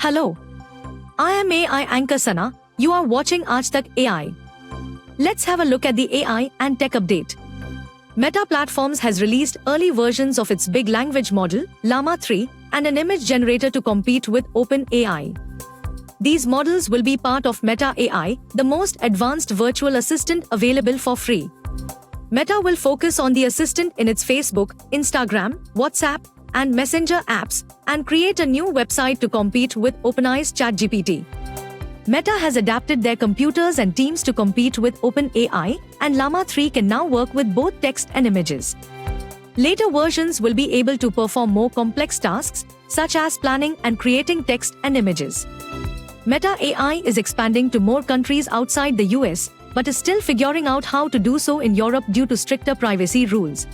Hello. I am AI anchor Sana. You are watching Aaj Tak AI. Let's have a look at the AI and tech update. Meta Platforms has released early versions of its big language model, Llama 3, and an image generator to compete with OpenAI. These models will be part of Meta AI, the most advanced virtual assistant available for free. Meta will focus on the assistant in its Facebook, Instagram, WhatsApp, and Messenger apps, and create a new website to compete with OpenAI's ChatGPT. Meta has adapted their computers and teams to compete with OpenAI, and Llama 3 can now work with both text and images. Later versions will be able to perform more complex tasks, such as planning and creating text and images. Meta AI is expanding to more countries outside the US, but is still figuring out how to do so in Europe due to stricter privacy rules.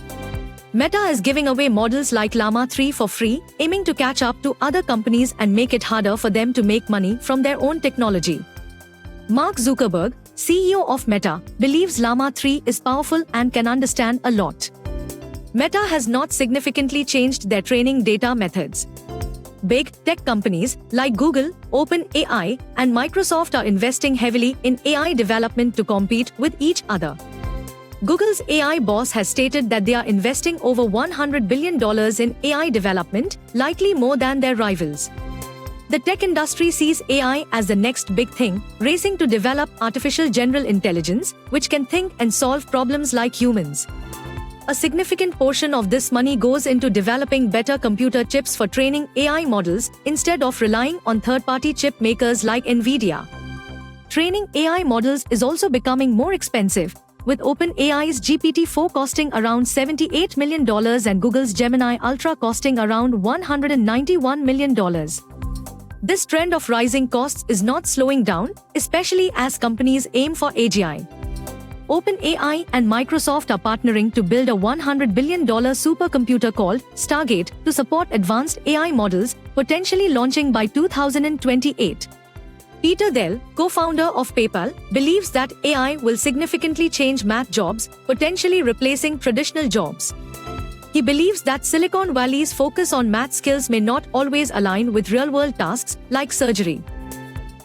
Meta is giving away models like Llama 3 for free, aiming to catch up to other companies and make it harder for them to make money from their own technology. Mark Zuckerberg, CEO of Meta, believes Llama 3 is powerful and can understand a lot. Meta has not significantly changed their training data methods. Big tech companies like Google, OpenAI, and Microsoft are investing heavily in AI development to compete with each other. Google's AI boss has stated that they are investing over $100 billion in AI development, likely more than their rivals. The tech industry sees AI as the next big thing, racing to develop artificial general intelligence, which can think and solve problems like humans. A significant portion of this money goes into developing better computer chips for training AI models, instead of relying on third-party chip makers like Nvidia. Training AI models is also becoming more expensive, with OpenAI's GPT-4 costing around $78 million and Google's Gemini Ultra costing around $191 million. This trend of rising costs is not slowing down, especially as companies aim for AGI. OpenAI and Microsoft are partnering to build a $100 billion supercomputer called Stargate to support advanced AI models, potentially launching by 2028. Peter Thiel, co-founder of PayPal, believes that AI will significantly change math jobs, potentially replacing traditional jobs. He believes that Silicon Valley's focus on math skills may not always align with real-world tasks, like surgery.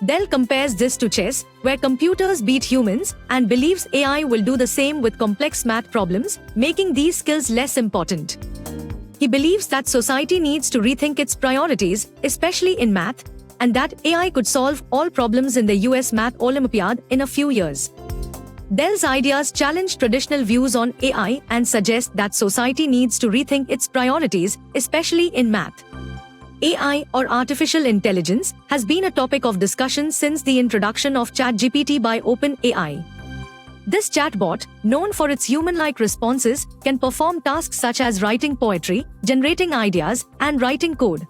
Dell compares this to chess, where computers beat humans, and believes AI will do the same with complex math problems, making these skills less important. He believes that society needs to rethink its priorities, especially in math, and that AI could solve all problems in the US Math Olympiad in a few years. Dell's ideas challenge traditional views on AI and suggest that society needs to rethink its priorities, especially in math. AI, or artificial intelligence, has been a topic of discussion since the introduction of ChatGPT by OpenAI. This chatbot, known for its human-like responses, can perform tasks such as writing poetry, generating ideas, and writing code.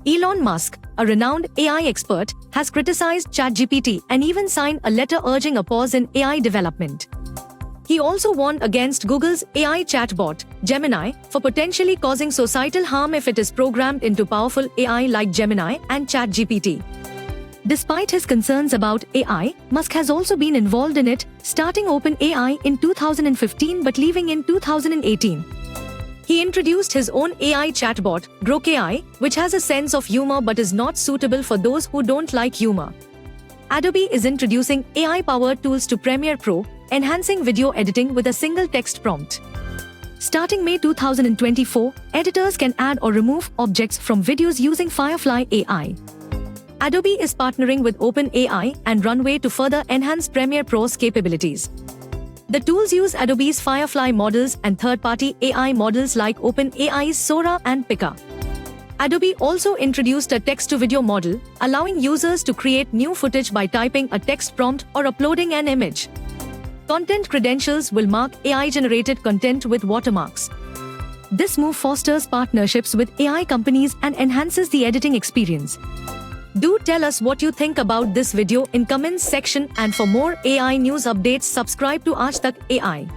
Elon Musk, a renowned AI expert, has criticized ChatGPT and even signed a letter urging a pause in AI development. He also warned against Google's AI chatbot, Gemini, for potentially causing societal harm if it is programmed into powerful AI like Gemini and ChatGPT. Despite his concerns about AI, Musk has also been involved in it, starting OpenAI in 2015 but leaving in 2018. He introduced his own AI chatbot, Grok AI, which has a sense of humor but is not suitable for those who don't like humor. Adobe is introducing AI-powered tools to Premiere Pro, enhancing video editing with a single text prompt. Starting May 2024, editors can add or remove objects from videos using Firefly AI. Adobe is partnering with OpenAI and Runway to further enhance Premiere Pro's capabilities. The tools use Adobe's Firefly models and third-party AI models like OpenAI's Sora and Pika. Adobe also introduced a text-to-video model, allowing users to create new footage by typing a text prompt or uploading an image. Content credentials will mark AI-generated content with watermarks. This move fosters partnerships with AI companies and enhances the editing experience. Do tell us what you think about this video in comments section, and for more AI news updates subscribe to Aaj Tak AI.